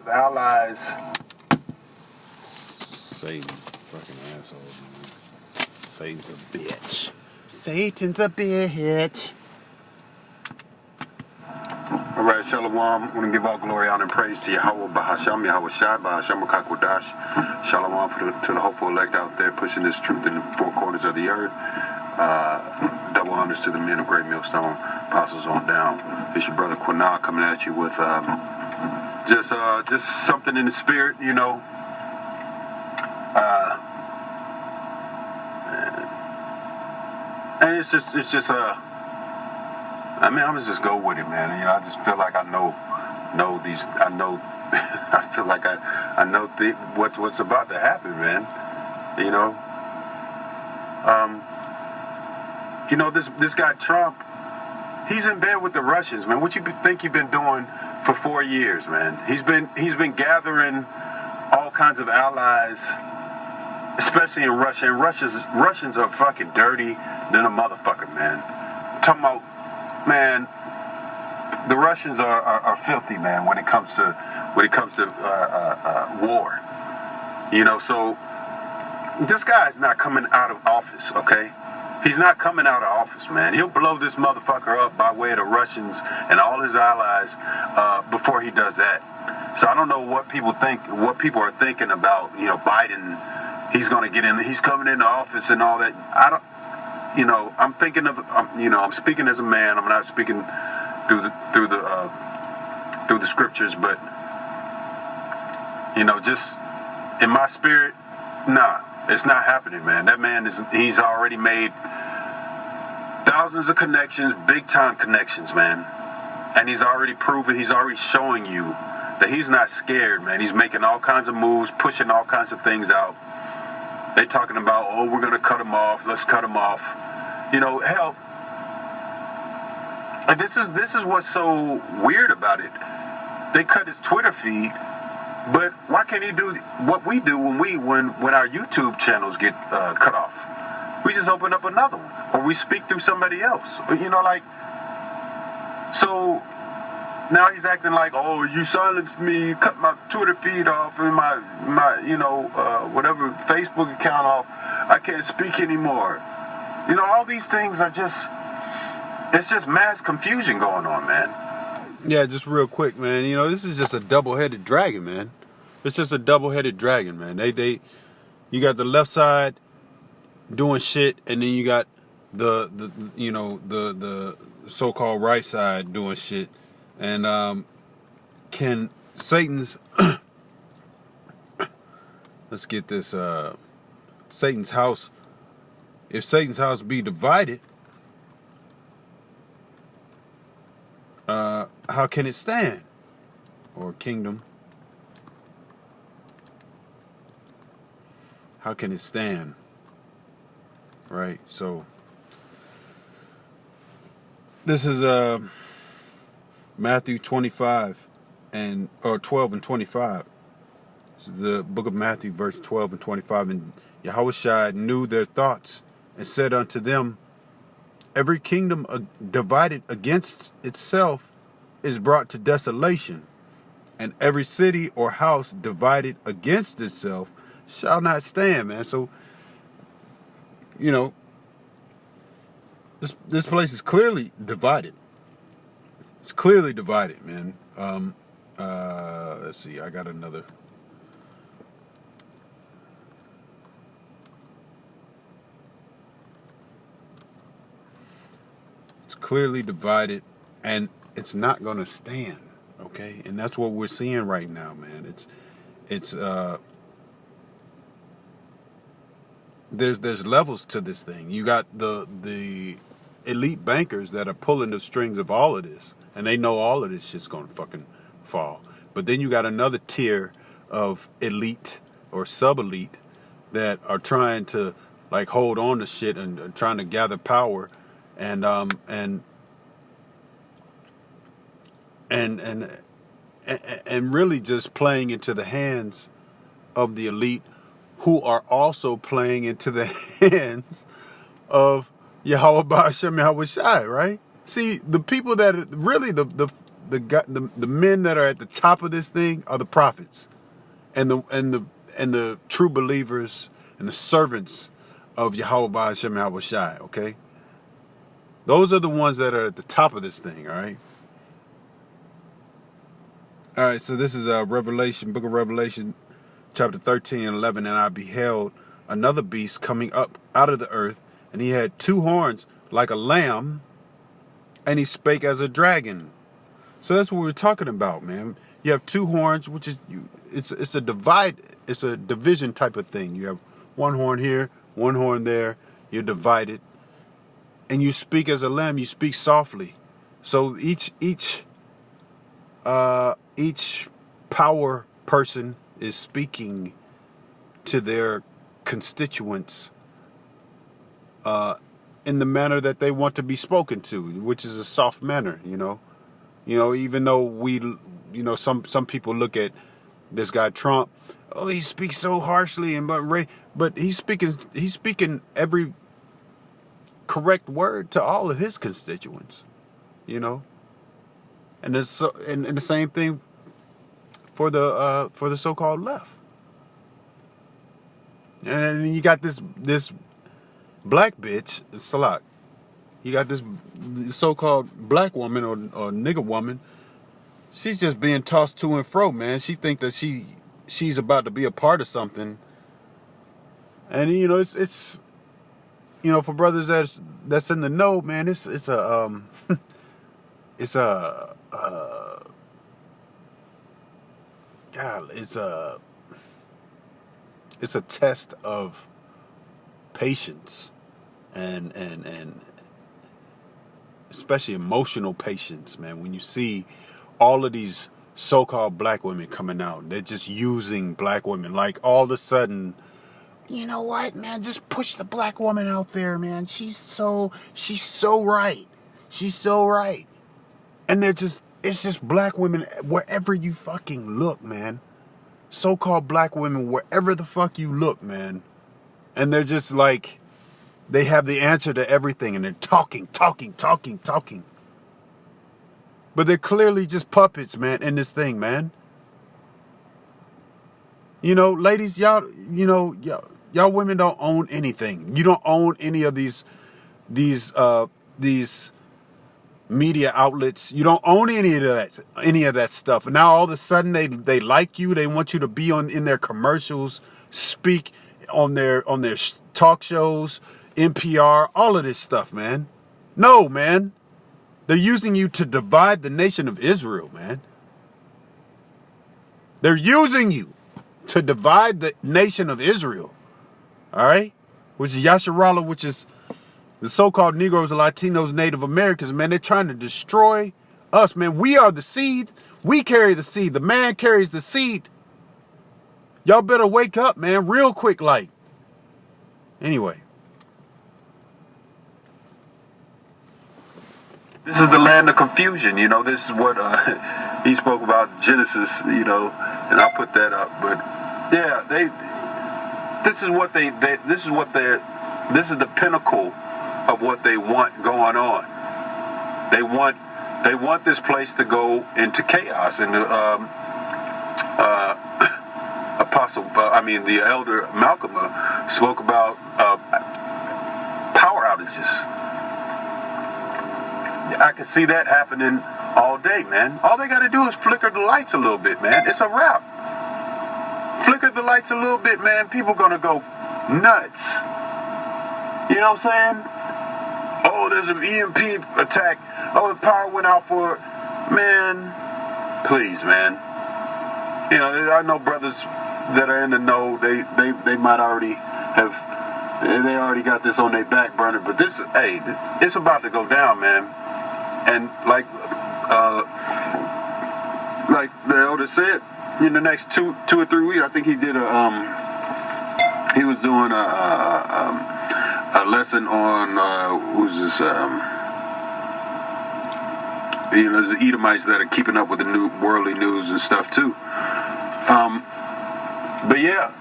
allies. Satan, fucking asshole, man. Satan's a bitch. Satan's a bitch. All right, Shalom. I want to give all glory, honor, and praise to Yahweh, Bahasham, Yahweh Shai, Bahasham, Kakwadash. Shalom to the hopeful elect out there pushing this truth in the four corners of the earth. Double honors to the men of Great Millstone, apostles on down. It's your brother Quinal coming at you with just something in the spirit, you know. And it's just I mean, I'm gonna just go with it, man. You know, I just feel like I know these. I know. I feel like I know what's about to happen, man. You know, this guy Trump. He's in bed with the Russians, man. What you think you've been doing for 4 years, man? He's been gathering all kinds of allies, especially in Russia. And Russians are fucking dirty than a motherfucker, man. I'm talking about. Man, the Russians are filthy, man. When it comes to war, you know. So this guy's not coming out of office, okay? He's not coming out of office, man. He'll blow this motherfucker up by way of the Russians and all his allies before he does that. So I don't know what people are thinking about. You know, Biden. He's gonna get in. He's coming into office and all that. I don't. You know, I'm thinking of, I'm speaking as a man. I'm not speaking through the scriptures, but you know, just in my spirit, nah, it's not happening, man. That man he's already made thousands of connections, big time connections, man, and he's already proven, he's already showing you that he's not scared, man. He's making all kinds of moves, pushing all kinds of things out. They talking about, oh, we're gonna cut him off. Let's cut him off. You know, hell. And this is what's so weird about it. They cut his Twitter feed, but why can't he do what we do when our YouTube channels get cut off? We just open up another one, or we speak through somebody else. You know, like. So now he's acting like, oh, you silenced me, cut my Twitter feed off, and my whatever Facebook account off. I can't speak anymore. You know, all these things are it's just mass confusion going on, man. Yeah, just real quick, man. You know, this is just a double-headed dragon, man. It's just a double-headed dragon, man. You got the left side doing shit, and then you got the so-called right side doing shit. And can Satan's let's get this Satan's house. If Satan's house be divided, how can it stand? Or kingdom, how can it stand? Right. So this is Matthew 25 or 12 and 25. This is the book of Matthew, verse 12 and 25. And Yahushua knew their thoughts and said unto them, every kingdom divided against itself is brought to desolation, and every city or house divided against itself shall not stand, man. So, you know, this place is clearly divided. It's clearly divided, man. Let's see, I got another. It's clearly divided, and it's not going to stand, okay? And that's what we're seeing right now, man. There's levels to this thing. You got the elite bankers that are pulling the strings of all of this, and they know all of this shit's going to fucking fall. But then you got another tier of elite or sub-elite that are trying to like hold on to shit and trying to gather power and really just playing into the hands of the elite, who are also playing into the hands of Yahweh Ba'ashem Yahweh Shai, right? See, the people that really the the men that are at the top of this thing are the prophets, and the true believers and the servants of Yahweh Ba'ashem Yahweh Shai. Okay, those are the ones that are at the top of this thing. All right. All right. So this is Revelation, Book of Revelation, chapter 13 and 11. And I beheld another beast coming up out of the earth, and he had two horns like a lamb, and he spake as a dragon. So that's what we're talking about, man. You have two horns, which is it's a division type of thing. You have one horn here, one horn there. You're divided, and you speak as a lamb. You speak softly. So each power person is speaking to their constituents in the manner that they want to be spoken to, which is a soft manner, even though some people look at this guy Trump, oh, he speaks so harshly, but he's speaking every correct word to all of his constituents, and the same thing for the so-called left. And you got this black bitch, Salak. You got this so-called black woman or nigger woman. She's just being tossed to and fro, man. She think that she's about to be a part of something. And it's for brothers that's in the know, man. It's a test of patience and especially emotional patience, man. When you see all of these so-called black women coming out, they're just using black women like all of a sudden, you know what, man, just push the black woman out there, man. She's so right. She's so right. And it's just black women wherever you fucking look, man. So-called black women wherever the fuck you look, man. And they're just like, they have the answer to everything, and they're talking. But they're clearly just puppets, man, in this thing, man. Ladies, y'all women don't own anything. You don't own any of these media outlets. You don't own any of that stuff. And now all of a sudden they like you. They want you to be in their commercials, speak on their talk shows, NPR, all of this stuff, man. No, man. They're using you to divide the nation of Israel, man. They're using you to divide the nation of Israel. All right? Which is Yasharallah, which is the so-called Negroes, Latinos, Native Americans, man. They're trying to destroy us, man. We are the seed. We carry the seed. The man carries the seed. Y'all better wake up, man, real quick, like. Anyway. This is the land of confusion, This is what he spoke about Genesis, and I'll put that up. But yeah, this is the pinnacle of what they want going on. They want this place to go into chaos. And the elder Malcolm spoke about power outages. I can see that happening all day, man. All they got to do is flicker the lights a little bit, man. It's a wrap. Flicker the lights a little bit, man. People going to go nuts. You know what I'm saying? Oh, there's an EMP attack. Oh, the power went out for... Man, please, man. I know brothers that are in the know. They might already have... They already got this on their back burner. But it's about to go down, man. And like the elder said, in the next two or 3 weeks, I think he did he was doing a lesson on there's the Edomites that are keeping up with the new worldly news and stuff too. But yeah,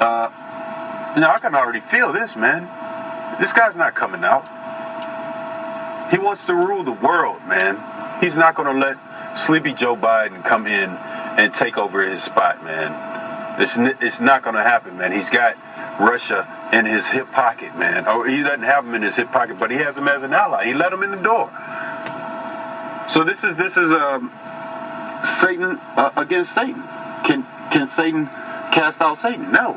I can already feel this, man. This guy's not coming out. He wants to rule the world, man. He's not going to let Sleepy Joe Biden come in and take over his spot, man. It's not going to happen, man. He's got Russia in his hip pocket, man. Or he doesn't have him in his hip pocket, but he has him as an ally. He let him in the door. So this is Satan against Satan. Can Satan cast out Satan? No.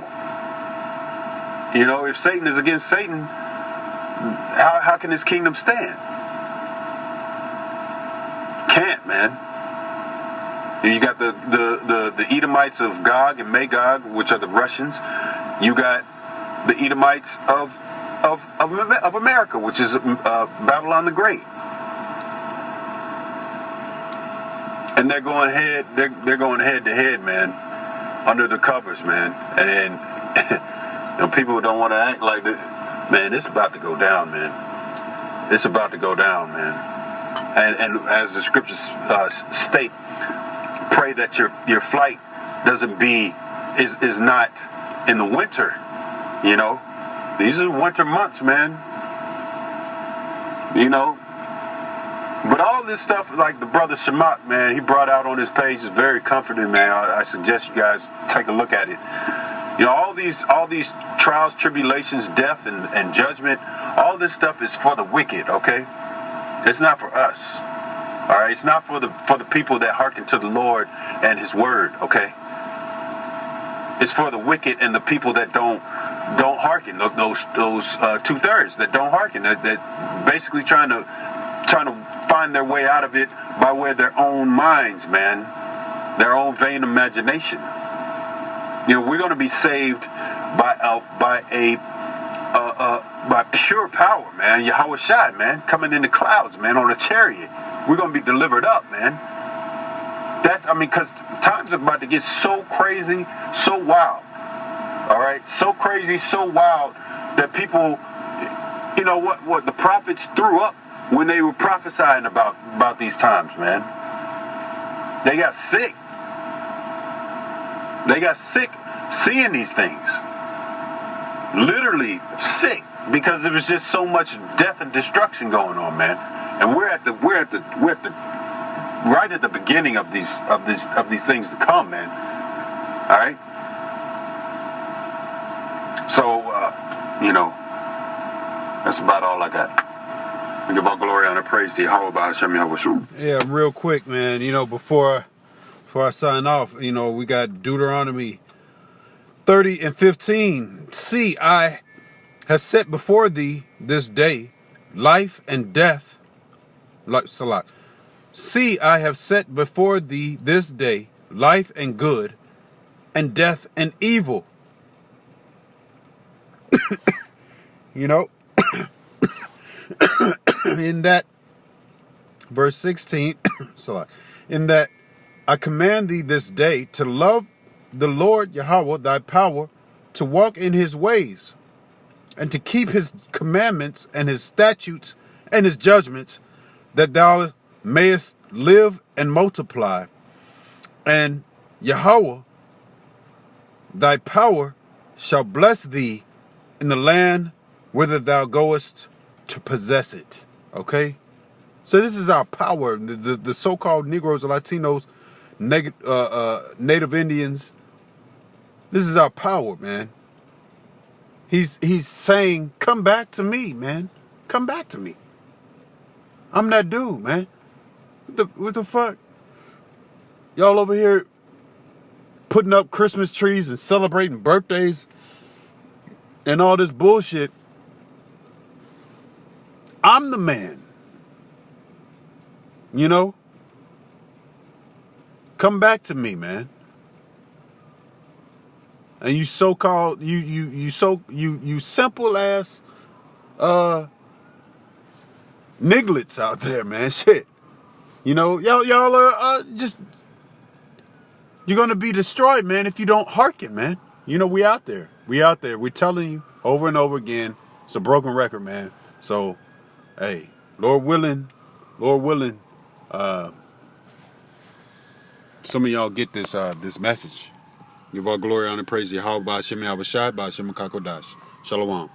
You know, if Satan is against Satan, how can his kingdom stand? Can't, man. You got the Edomites of Gog and Magog, which are the Russians. You got the Edomites of America, which is Babylon the Great. And they're going head to head, man, under the covers, man. And you know, people don't want to act like that. Man, it's about to go down, man. It's about to go down, man. And as the scriptures state, pray that your flight is not in the winter. You know, these are winter months, man. You know. But all this stuff, like the brother Shamak, man, he brought out on his page is very comforting, man. I suggest you guys take a look at it. You know, all these trials, tribulations, death, and judgment, all this stuff is for the wicked, okay? It's not for us. All right, it's not for the people that hearken to the Lord and His word, okay? It's for the wicked and the people that don't hearken. Those 2/3 that don't hearken, that basically trying to find their way out of it by way of their own minds, man, their own vain imagination. You know, we're going to be saved by pure power, man. Yahweh Shai, man, coming in the clouds, man, on a chariot. We're going to be delivered up, man. Because times are about to get so crazy, so wild. All right, so crazy, so wild that people, you know what the prophets threw up when they were prophesying about these times, man. They got sick. They got sick seeing these things. Literally sick, because there was just so much death and destruction going on, man. And we're at the right at the beginning of these things to come, man. All right. So you know, that's about all I got. I give all glory, honor, praise to Yahweh by Hashem Yahweh. Yeah, real quick, man. You know, before I sign off, you know, we got Deuteronomy 30:15. See, I have set before thee this day life and death. Salat. See, I have set before thee this day life and good, and death and evil. You know, in that verse 16, in that I command thee this day to love the Lord Yahweh thy power, to walk in his ways, and to keep his commandments and his statutes and his judgments, that thou mayest live and multiply. And Yahweh thy power shall bless thee in the land whither thou goest to possess it. Okay? So this is our power. The so-called Negroes or Latinos, Native Indians, this is our power, man. He's saying, come back to me, man. Come back to me. I'm that dude, man. What the fuck? Y'all over here putting up Christmas trees and celebrating birthdays and all this bullshit. I'm the man. You know? Come back to me, man. And you so-called you simple ass nigglets out there, man. Shit. You know, y'all are just, you're gonna be destroyed, man, if you don't hearken, man. You know, we out there. We're telling you over and over again. It's a broken record, man. So, hey, Lord willing, some of y'all get this message. Give all glory, honor, praise Yahweh, Ba'ashem Yahweh Shai, Ba'ashem Kakodash. Shalom.